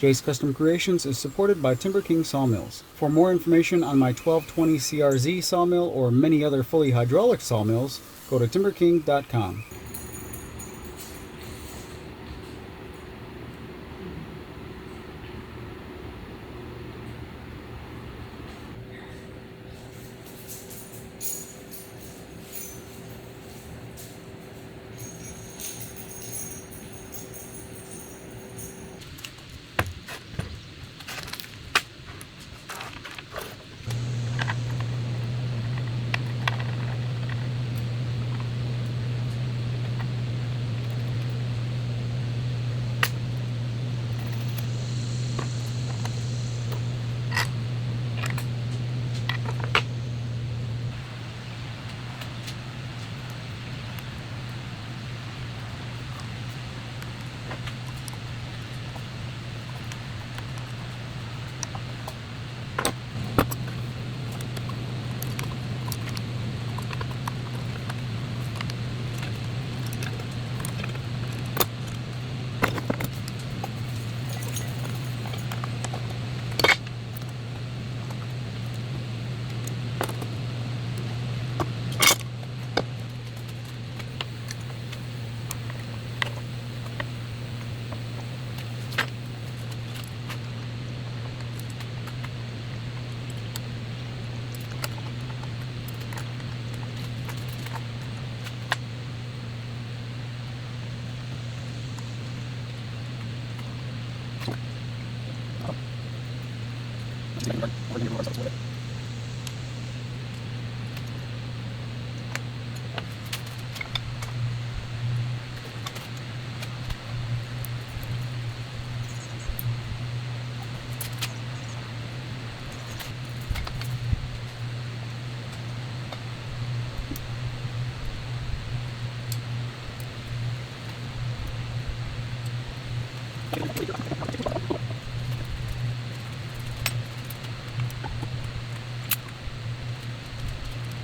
Jay's Custom Creations is supported by Timber King Sawmills. For more information on my 1220 CRZ sawmill or many other fully hydraulic sawmills, go to timberking.com.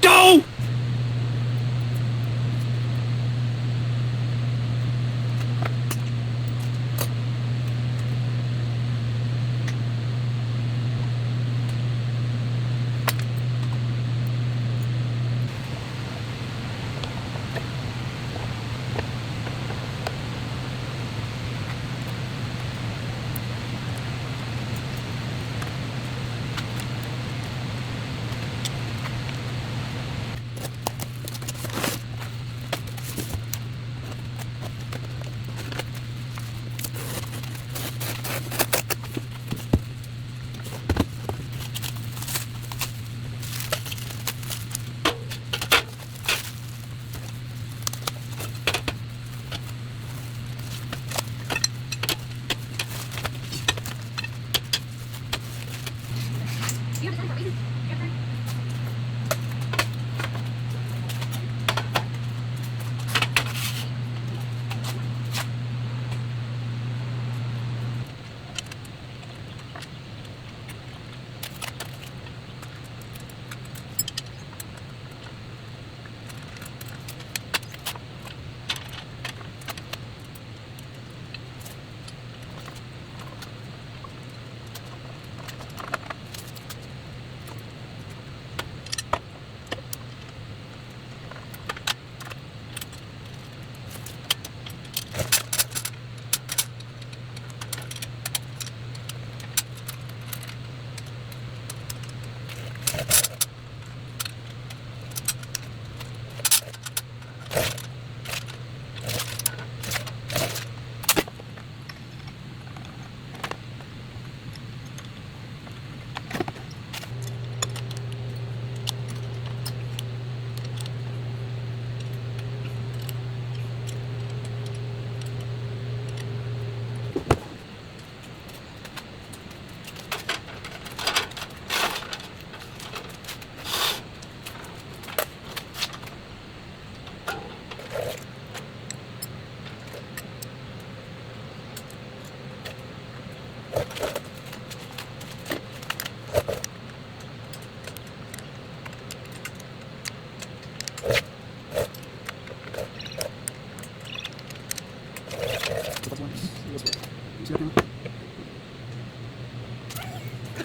Go!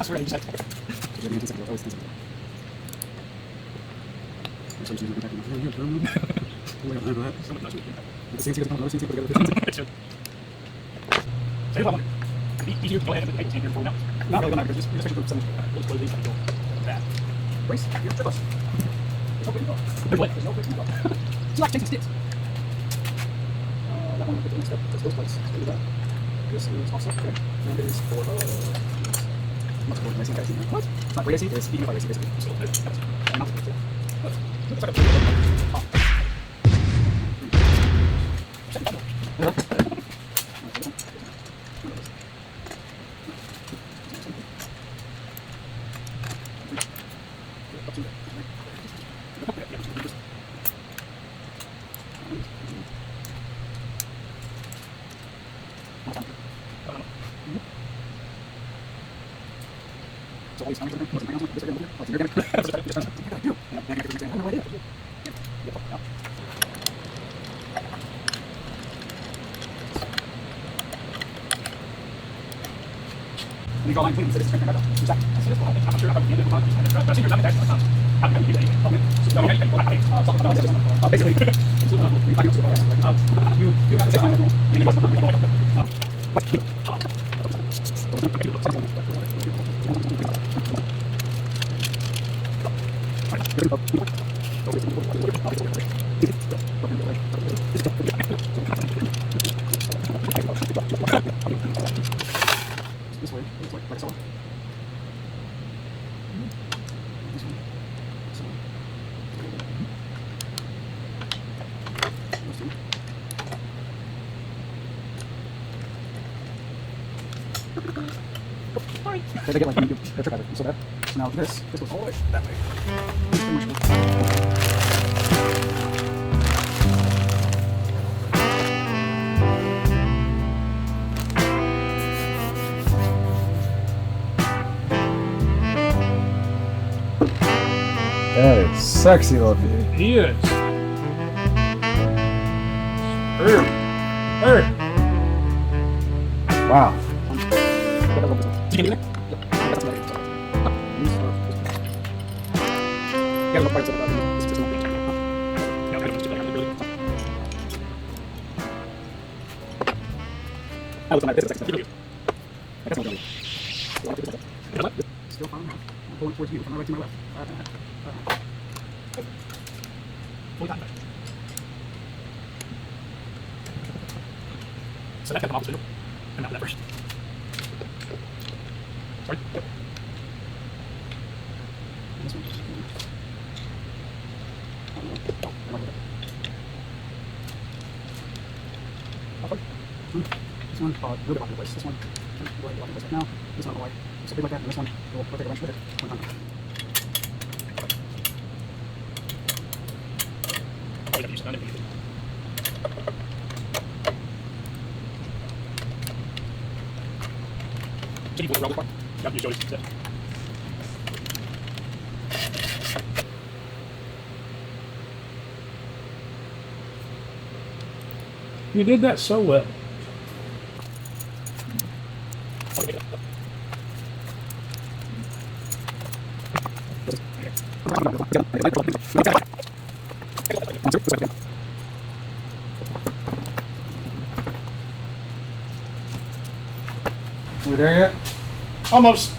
I swear you said that. You go ahead and make it for now. Not really, because you're just some clothing that. Brace, you're close. There's no way to go. There's no way to go. It's like taking sticks. That one will get the next step. That's those plates. Let's do that. This is also okay. And it is for what's going racing guys in there. What? It's not racing, it's even by racing basically. Still good. That's not good. Let's try to you draw line clean, so this is right up. Exactly. So this will help. I'm not sure how to do it. But I think you're not actually how do you do it? So how do you basically, you have to say this way, like so. This one. So. Those two. Sorry. They get like a trick out of it. So that. So now this goes all the way that way. That is sexy looking. He is. Wow. Still fine. I'm pulling towards you from my right to my left. So that got them opposite. And not that first. Sorry. Yep. This one. This one, a little bit off the place. This one, right off the place now. This one, white. So big like that, and this one, we'll take a wrench with it. One time. Probably never use it on it. Can you pull the rubber part? Yep, you show it. You did that so well. We there yet? Almost.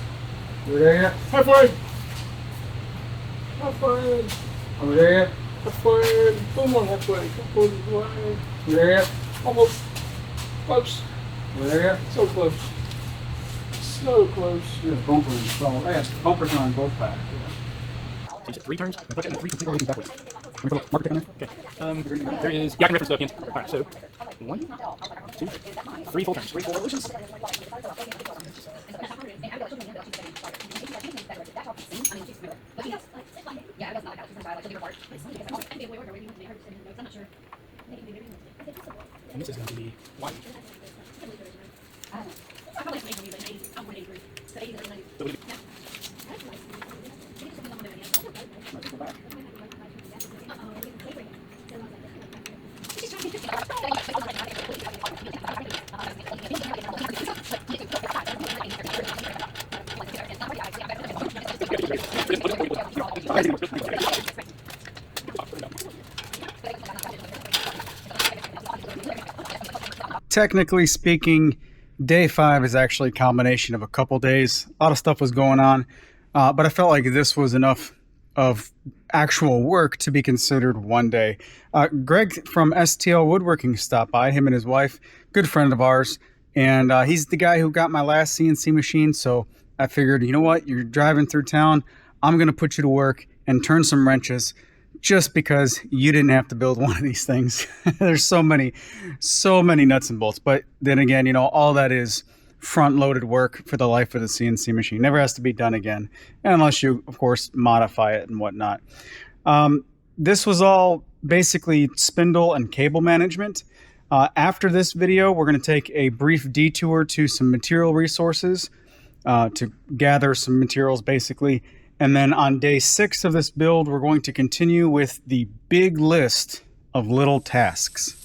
We there yet? High five. High five. Are we there yet? High five. Come on, high five. Come on. We there yet? Almost. Close. We there yet? So close. So close. There's bumper installed. Yes, bumpers are on both packs. Teach it 3 turns. Push it in 3 complete rotations backwards. Marker tape on there? Okay. There is. Yeah, I can reference the pins. Alright, so 1, 2, 3 full turns. 3 full revolutions. And this is going to be wide. Technically speaking, day 5 is actually a combination of a couple days. A lot of stuff was going on, but I felt like this was enough of actual work to be considered one day. Greg from STL Woodworking stopped by, him and his wife, good friend of ours, and he's the guy who got my last CNC machine. So I figured, you know what, you're driving through town, I'm going to put you to work and turn some wrenches, just because you didn't have to build one of these things. There's so many nuts and bolts. But then again, you know, all that is front-loaded work for the life of the CNC machine. Never has to be done again, unless you, of course, modify it and whatnot. This was all basically spindle and cable management. After this video, we're going to take a brief detour to some material resources to gather some materials, basically. And then on day 6 of this build, we're going to continue with the big list of little tasks.